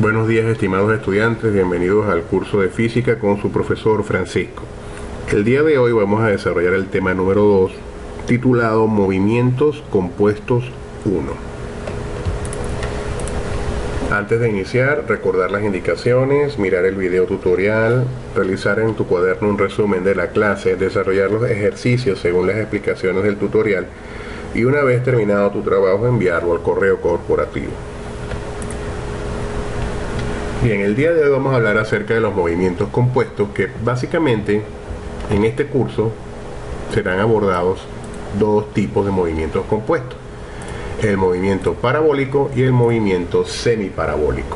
Buenos días, estimados estudiantes, bienvenidos al curso de física con su profesor Francisco. El día de hoy vamos a desarrollar el tema número 2, titulado Movimientos Compuestos 1. Antes de iniciar, recordar las indicaciones, mirar el video tutorial, realizar en tu cuaderno un resumen de la clase, desarrollar los ejercicios según las explicaciones del tutorial y una vez terminado tu trabajo enviarlo al correo corporativo. Bien, el día de hoy vamos a hablar acerca de los movimientos compuestos que básicamente en este curso serán abordados dos tipos de movimientos compuestos: el movimiento parabólico y el movimiento semiparabólico.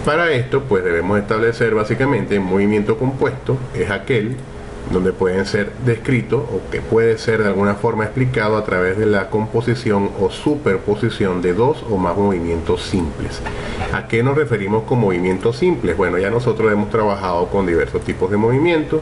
Para esto pues debemos establecer básicamente un movimiento compuesto es aquel donde pueden ser descritos o que puede ser de alguna forma explicado a través de la composición o superposición de dos o más movimientos simples. ¿A qué nos referimos con movimientos simples? Bueno, ya nosotros hemos trabajado con diversos tipos de movimientos,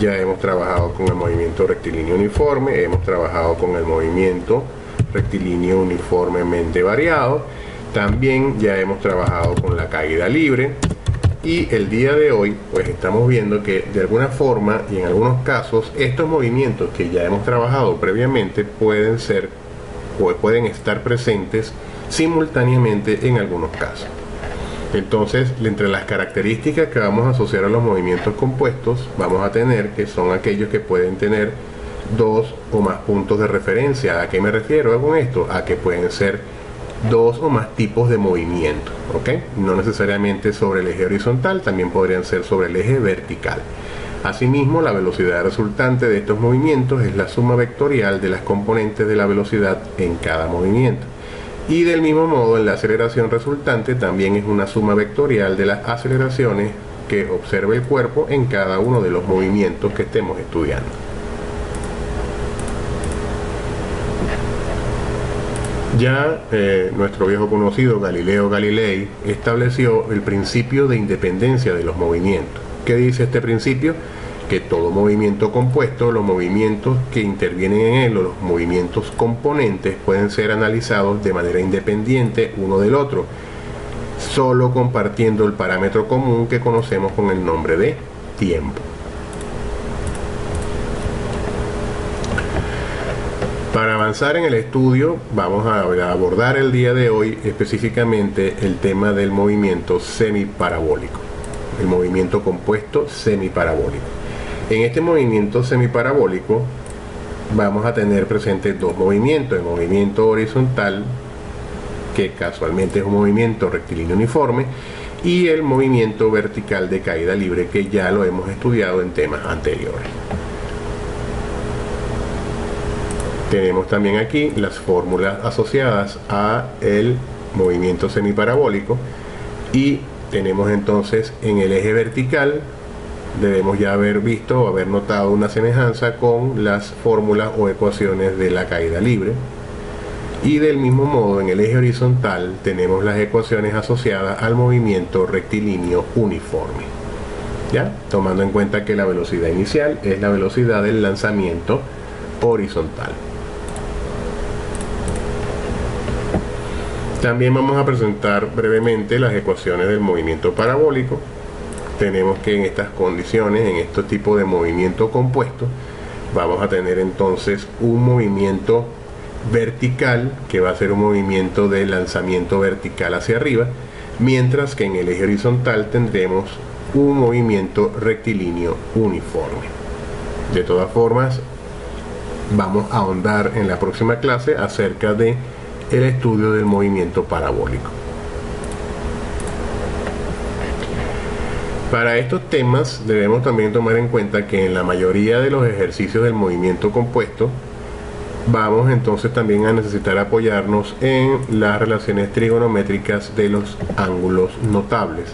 ya hemos trabajado con el movimiento rectilíneo uniforme, hemos trabajado con el movimiento rectilíneo uniformemente variado, también ya hemos trabajado con la caída libre. Y el día de hoy pues estamos viendo que de alguna forma y en algunos casos estos movimientos que ya hemos trabajado previamente pueden estar presentes simultáneamente en algunos casos. Entonces, entre las características que vamos a asociar a los movimientos compuestos vamos a tener que son aquellos que pueden tener dos o más puntos de referencia. ¿A qué me refiero con esto? A que pueden ser dos o más tipos de movimiento, ¿ok? No necesariamente sobre el eje horizontal, también podrían ser sobre el eje vertical. Asimismo, la velocidad resultante de estos movimientos es la suma vectorial de las componentes de la velocidad en cada movimiento. Y del mismo modo, en la aceleración resultante también es una suma vectorial de las aceleraciones que observa el cuerpo en cada uno de los movimientos que estemos estudiando. Ya nuestro viejo conocido Galileo Galilei estableció el principio de independencia de los movimientos. ¿Qué dice este principio? Que todo movimiento compuesto, los movimientos que intervienen en él o los movimientos componentes pueden ser analizados de manera independiente uno del otro, solo compartiendo el parámetro común que conocemos con el nombre de tiempo. Para avanzar en el estudio vamos a abordar el día de hoy específicamente el tema del movimiento semiparabólico, el movimiento compuesto semiparabólico. En este movimiento semiparabólico vamos a tener presentes dos movimientos: el movimiento horizontal, que casualmente es un movimiento rectilíneo uniforme, y el movimiento vertical de caída libre, que ya lo hemos estudiado en temas anteriores. Tenemos también aquí las fórmulas asociadas a el movimiento semiparabólico y tenemos entonces en el eje vertical, debemos ya haber visto o haber notado una semejanza con las fórmulas o ecuaciones de la caída libre, y del mismo modo en el eje horizontal tenemos las ecuaciones asociadas al movimiento rectilíneo uniforme, ¿ya? Tomando en cuenta que la velocidad inicial es la velocidad del lanzamiento horizontal. También vamos a presentar brevemente las ecuaciones del movimiento parabólico. Tenemos que en estas condiciones, en este tipo de movimiento compuesto, vamos a tener entonces un movimiento vertical, que va a ser un movimiento de lanzamiento vertical hacia arriba, mientras que en el eje horizontal tendremos un movimiento rectilíneo uniforme. De todas formas, vamos a ahondar en la próxima clase acerca de el estudio del movimiento parabólico. Para estos temas debemos también tomar en cuenta que en la mayoría de los ejercicios del movimiento compuesto vamos entonces también a necesitar apoyarnos en las relaciones trigonométricas de los ángulos notables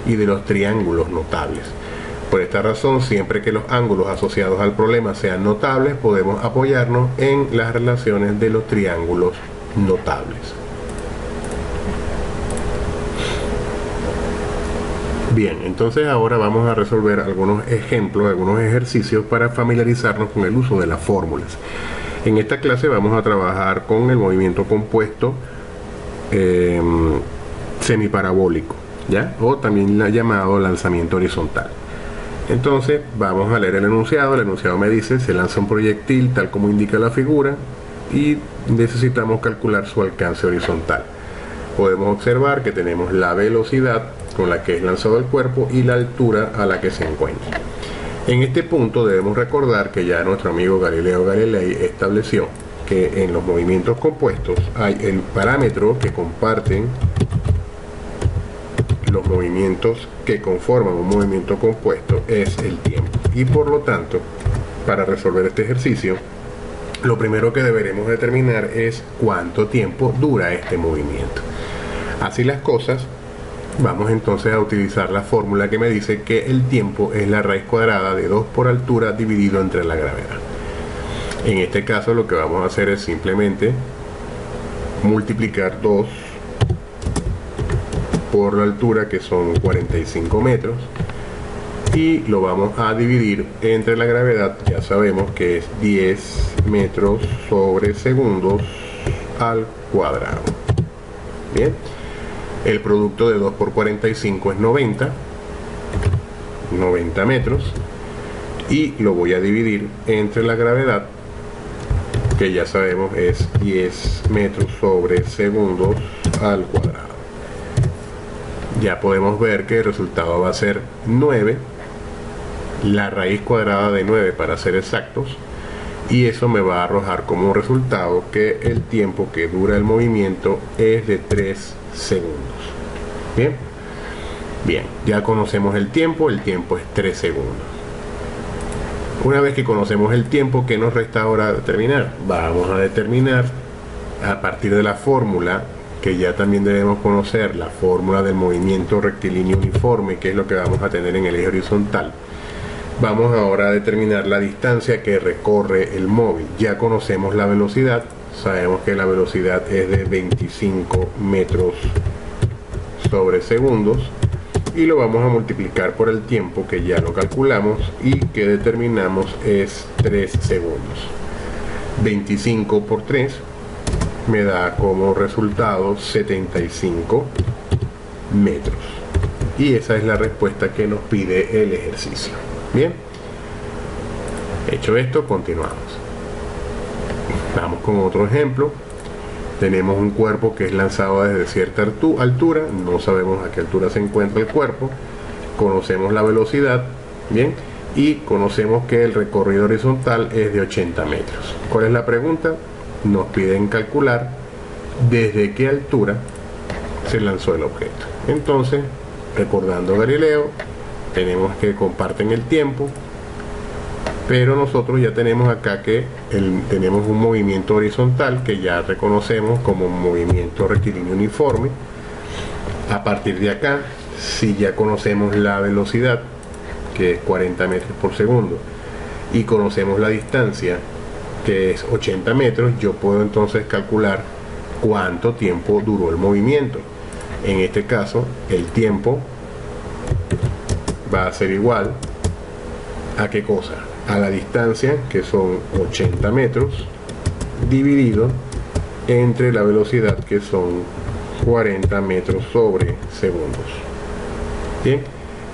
y de los triángulos notables. Por esta razón, siempre que los ángulos asociados al problema sean notables, podemos apoyarnos en las relaciones de los triángulos notables. Bien, entonces ahora vamos a resolver algunos ejemplos, algunos ejercicios para familiarizarnos con el uso de las fórmulas. En esta clase vamos a trabajar con el movimiento compuesto semiparabólico. ¿ya? O también llamado lanzamiento horizontal. Entonces vamos a leer el enunciado. El enunciado me dice: se lanza un proyectil tal como indica la figura y necesitamos calcular su alcance horizontal. Podemos observar que tenemos la velocidad con la que es lanzado el cuerpo y la altura a la que se encuentra. En este punto debemos recordar que ya nuestro amigo Galileo Galilei estableció que en los movimientos compuestos hay el parámetro que comparten los movimientos que conforman un movimiento compuesto es el tiempo, y por lo tanto, para resolver este ejercicio, lo primero que deberemos determinar es cuánto tiempo dura este movimiento. Así las cosas, vamos entonces a utilizar la fórmula que me dice que el tiempo es la raíz cuadrada de 2 por altura dividido entre la gravedad. En este caso lo que vamos a hacer es simplemente multiplicar 2 por la altura, que son 45 metros, y lo vamos a dividir entre la gravedad. Ya sabemos que es 10 metros sobre segundos al cuadrado. Bien, el producto de 2 por 45 es 90 metros, y lo voy a dividir entre la gravedad, que ya sabemos es 10 metros sobre segundos al cuadrado. Ya podemos ver que el resultado va a ser 9, la raíz cuadrada de 9 para ser exactos, y eso me va a arrojar como resultado que el tiempo que dura el movimiento es de 3 segundos. Bien, ya conocemos el tiempo es 3 segundos. Una vez que conocemos el tiempo, ¿qué nos resta ahora determinar? Vamos a determinar, a partir de la fórmula que ya también debemos conocer, la fórmula del movimiento rectilíneo uniforme, que es lo que vamos a tener en el eje horizontal. Vamos ahora a determinar la distancia que recorre el móvil. Ya conocemos la velocidad, sabemos que la velocidad es de 25 metros sobre segundos, y lo vamos a multiplicar por el tiempo, que ya lo calculamos y que determinamos es 3 segundos. 25 por 3 me da como resultado 75 metros, y esa es la respuesta que nos pide el ejercicio. Bien, hecho esto, continuamos. Vamos con otro ejemplo. Tenemos un cuerpo que es lanzado desde cierta altura, no sabemos a qué altura se encuentra el cuerpo, conocemos la velocidad, bien, y conocemos que el recorrido horizontal es de 80 metros. ¿Cuál es la pregunta? Nos piden calcular desde qué altura se lanzó el objeto. Entonces, recordando a Galileo, tenemos que comparten el tiempo, pero nosotros ya tenemos acá que tenemos un movimiento horizontal que ya reconocemos como un movimiento rectilíneo uniforme. A partir de acá, si ya conocemos la velocidad, que es 40 metros por segundo, y conocemos la distancia, que es 80 metros, yo puedo entonces calcular cuánto tiempo duró el movimiento. En este caso, el tiempo va a ser igual a ¿qué cosa? A la distancia, que son 80 metros, dividido entre la velocidad, que son 40 metros sobre segundos. Bien,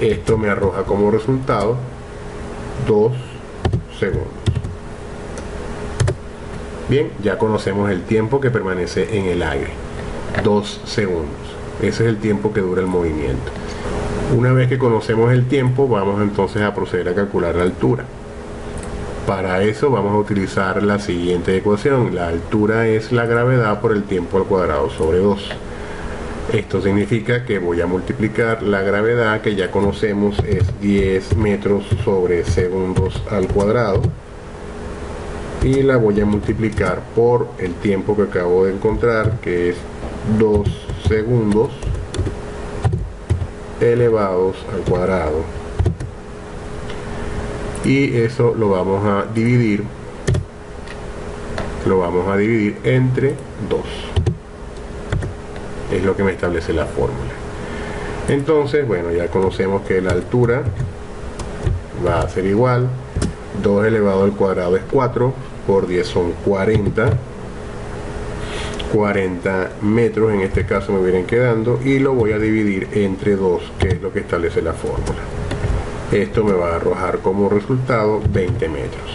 esto me arroja como resultado 2 segundos. Bien, ya conocemos el tiempo que permanece en el aire, 2 segundos. Ese es el tiempo que dura el movimiento. Una vez que conocemos el tiempo, vamos entonces a proceder a calcular la altura. Para eso vamos a utilizar la siguiente ecuación. La altura es la gravedad por el tiempo al cuadrado sobre 2. Esto significa que voy a multiplicar la gravedad, que ya conocemos es 10 metros sobre segundos al cuadrado, y la voy a multiplicar por el tiempo que acabo de encontrar, que es 2 segundos elevados al cuadrado, y eso lo vamos a dividir entre 2. Es lo que me establece la fórmula. Entonces, bueno, ya conocemos que la altura va a ser igual, 2 elevado al cuadrado es 4, por 10 son 40, 40 metros en este caso me vienen quedando, y lo voy a dividir entre 2, que es lo que establece la fórmula. Esto me va a arrojar como resultado 20 metros.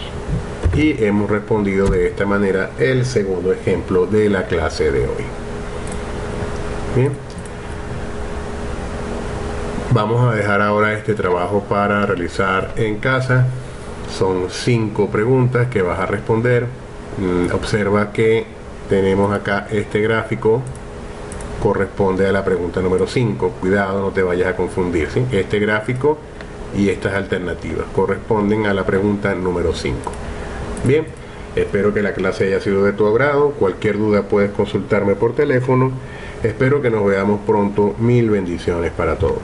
Y hemos respondido de esta manera el segundo ejemplo de la clase de hoy. Bien, vamos a dejar ahora este trabajo para realizar en casa. Son 5 preguntas que vas a responder. Observa que tenemos acá este gráfico, corresponde a la pregunta número 5. Cuidado, no te vayas a confundir, ¿sí? Este gráfico y estas alternativas corresponden a la pregunta número 5. Bien, espero que la clase haya sido de tu agrado. Cualquier duda puedes consultarme por teléfono. Espero que nos veamos pronto. Mil bendiciones para todos.